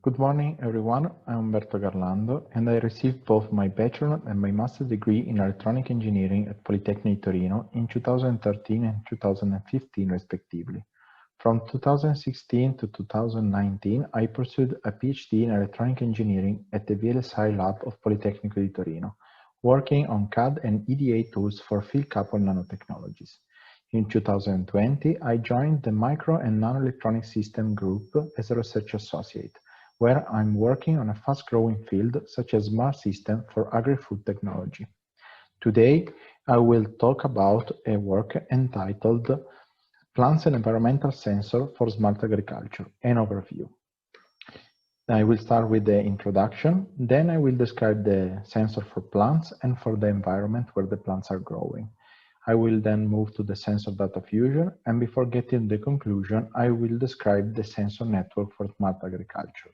Good morning, everyone. I'm Umberto Garlando, and I received both my bachelor and my master's degree in electronic engineering at Polytechnic Torino in 2013 and 2015, respectively. From 2016 to 2019, I pursued a PhD in electronic engineering at the VLSI lab of Polytechnic di Torino, working on CAD and EDA tools for field coupled nanotechnologies. In 2020, I joined the Micro and Nanoelectronic System Group as a research associate, where I'm working on a fast-growing field such as smart system for agri-food technology. Today, I will talk about a work entitled Plants and Environmental Sensor for Smart Agriculture, an overview. I will start with the introduction, then I will describe the sensor for plants and for the environment where the plants are growing. I will then move to the sensor data fusion, and before getting to the conclusion, I will describe the sensor network for smart agriculture.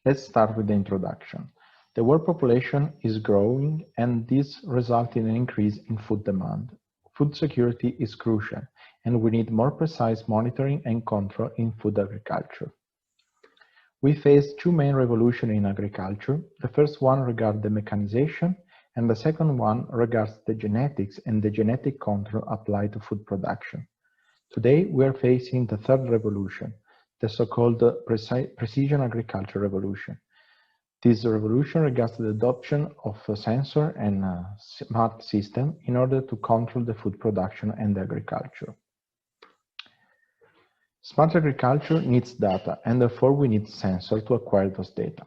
Let's start with the introduction. The world population is growing, and this results in an increase in food demand. Food security is crucial, and we need more precise monitoring and control in food agriculture. We face two main revolutions in agriculture. The first one regards the mechanization, and the second one regards the genetics and the genetic control applied to food production. Today, we are facing the third revolution, the so-called precision agriculture revolution. This revolution regards the adoption of a sensor and a smart system in order to control the food production and agriculture. Smart agriculture needs data, and therefore we need sensors to acquire those data.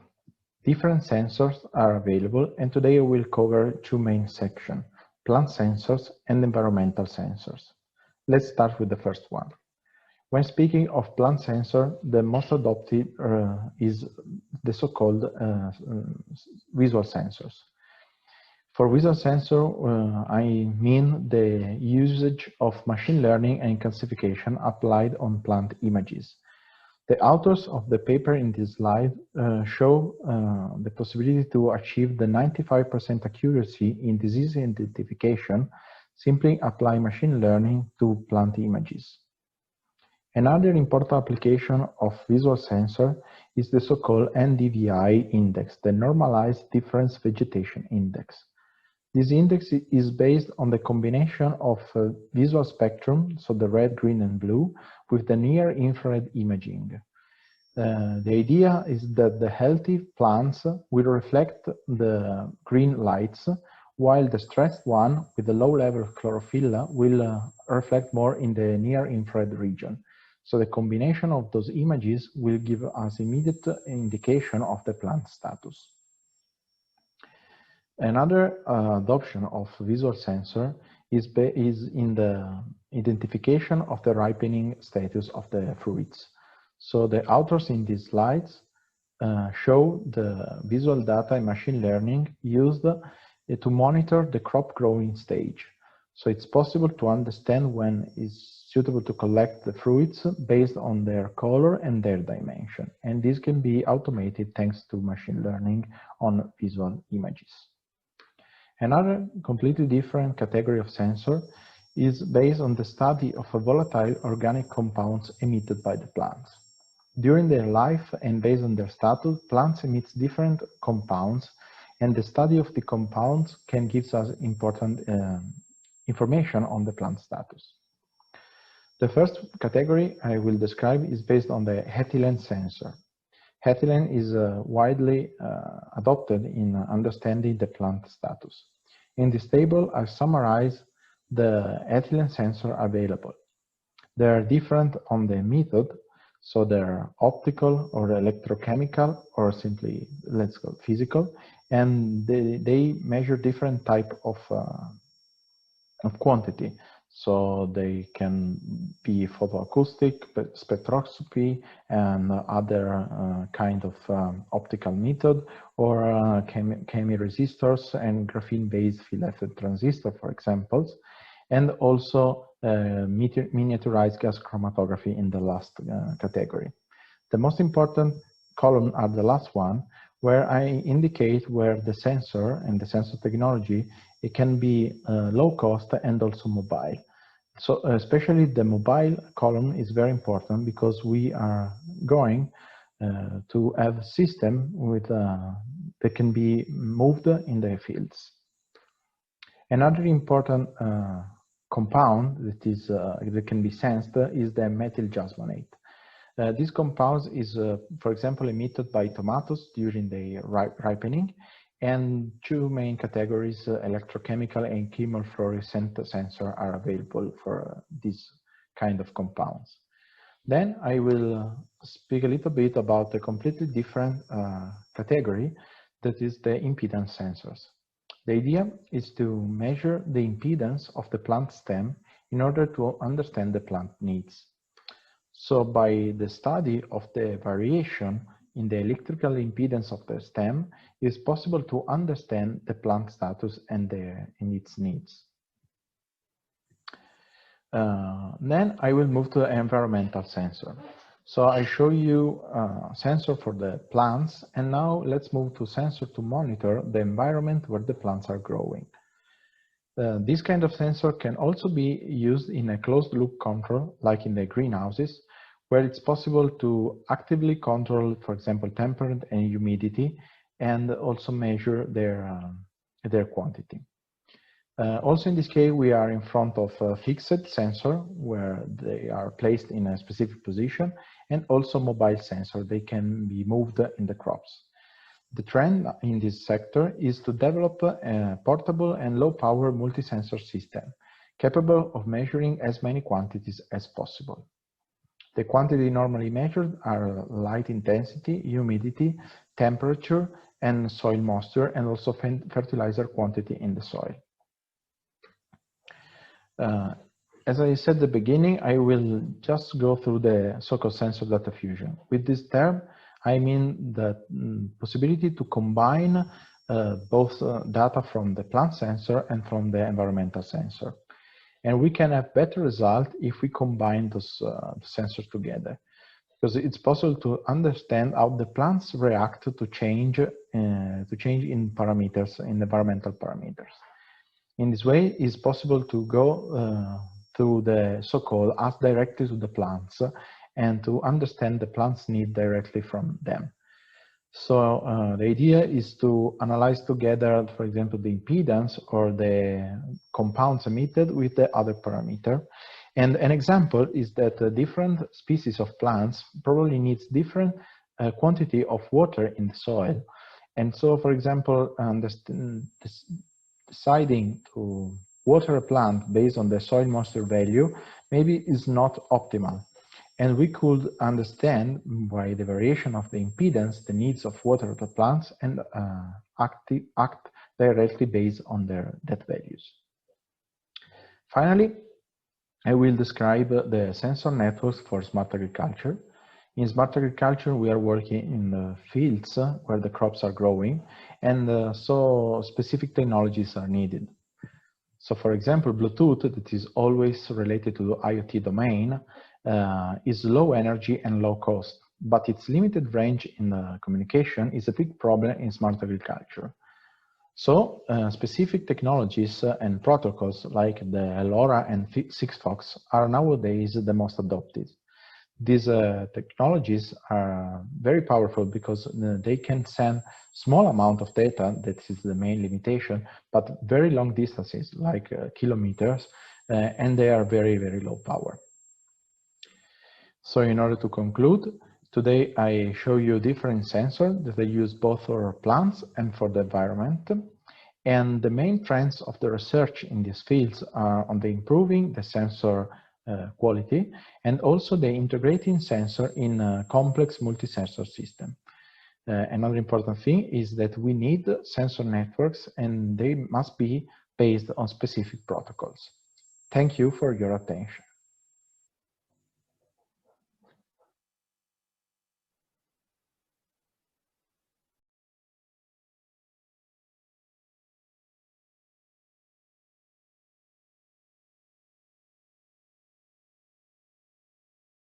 Different sensors are available, and today I will cover two main sections, plant sensors and environmental sensors. Let's start with the first one. When speaking of plant sensor, the most adopted is the so-called visual sensors. For visual sensor, I mean the usage of machine learning and classification applied on plant images. The authors of the paper in this slide show the possibility to achieve the 95% accuracy in disease identification, simply apply machine learning to plant images. Another important application of visual sensor is the so-called NDVI index, the Normalized Difference Vegetation Index. This index is based on the combination of visual spectrum, so the red, green, and blue, with the near-infrared imaging. The idea is that the healthy plants will reflect the green lights, while the stressed one with the low level of chlorophyll will reflect more in the near-infrared region. So the combination of those images will give us immediate indication of the plant status. Another adoption of visual sensor is in the identification of the ripening status of the fruits. So the authors in these slides show the visual data and machine learning used to monitor the crop growing stage. So it's possible to understand when it's suitable to collect the fruits based on their color and their dimension. And this can be automated thanks to machine learning on visual images. Another completely different category of sensor is based on the study of volatile organic compounds emitted by the plants. During their life and based on their status, plants emit different compounds, and the study of the compounds can give us important information on the plant status. The first category I will describe is based on the ethylene sensor. Ethylene is widely adopted in understanding the plant status. In this table, I summarize the ethylene sensor available. They are different on the method, so they're optical or electrochemical or simply, let's go physical, and they measure different type of quantity. So they can be photoacoustic, spectroscopy, and other kind of optical method, or chemiresistors and graphene-based field-effect transistor, for example, and also miniaturized gas chromatography in the last category. The most important column are the last one, where I indicate where the sensor and the sensor technology, it can be low cost and also mobile. So especially the mobile column is very important because we are going to have a system with, that can be moved in the fields. Another important compound that can be sensed is the methyl jasmonate. This compound is, for example, emitted by tomatoes during the ripening, and two main categories, electrochemical and chemofluorescent sensor, are available for this kind of compounds. Then I will speak a little bit about a completely different category, that is the impedance sensors. The idea is to measure the impedance of the plant stem in order to understand the plant needs. So by the study of the variation in the electrical impedance of the stem, it is possible to understand the plant status and its needs. Then I will move to the environmental sensor. So I show you sensor for the plants, and now let's move to sensor to monitor the environment where the plants are growing. This kind of sensor can also be used in a closed loop control, like in the greenhouses, where it's possible to actively control, for example, temperature and humidity, and also measure their quantity. Also in this case, we are in front of a fixed sensor where they are placed in a specific position, and also mobile sensor. They can be moved in the crops. The trend in this sector is to develop a portable and low-power multi-sensor system capable of measuring as many quantities as possible. The quantity normally measured are light intensity, humidity, temperature, and soil moisture, and also fertilizer quantity in the soil. As I said at the beginning, I will just go through the so-called sensor data fusion. With this term, I mean the possibility to combine both data from the plant sensor and from the environmental sensor. And we can have better results if we combine those sensors together, because it's possible to understand how the plants react to change in parameters, in environmental parameters. In this way, it's possible to go through the so-called ask directly to the plants and to understand the plants' need directly from them. So the idea is to analyze together, for example, the impedance or the compounds emitted with the other parameter. And an example is that different species of plants probably needs different quantity of water in the soil. And so, for example, deciding to water a plant based on the soil moisture value maybe is not optimal. And we could understand by the variation of the impedance, the needs of water of the plants, and act directly based on that values. Finally, I will describe the sensor networks for smart agriculture. In smart agriculture, we are working in the fields where the crops are growing, and so specific technologies are needed. So for example, Bluetooth, that is always related to the IoT domain, is low energy and low cost, but its limited range in communication is a big problem in smart agriculture. So specific technologies and protocols like the LoRa and Sigfox are nowadays the most adopted. These technologies are very powerful because they can send small amount of data, that is the main limitation, but very long distances like kilometers, and they are very, very low power. So in order to conclude, today I show you different sensors that I use both for plants and for the environment. And the main trends of the research in these fields are on the improving the sensor quality, and also the integrating sensor in a complex multi-sensor system. Another important thing is that we need sensor networks, and they must be based on specific protocols. Thank you for your attention.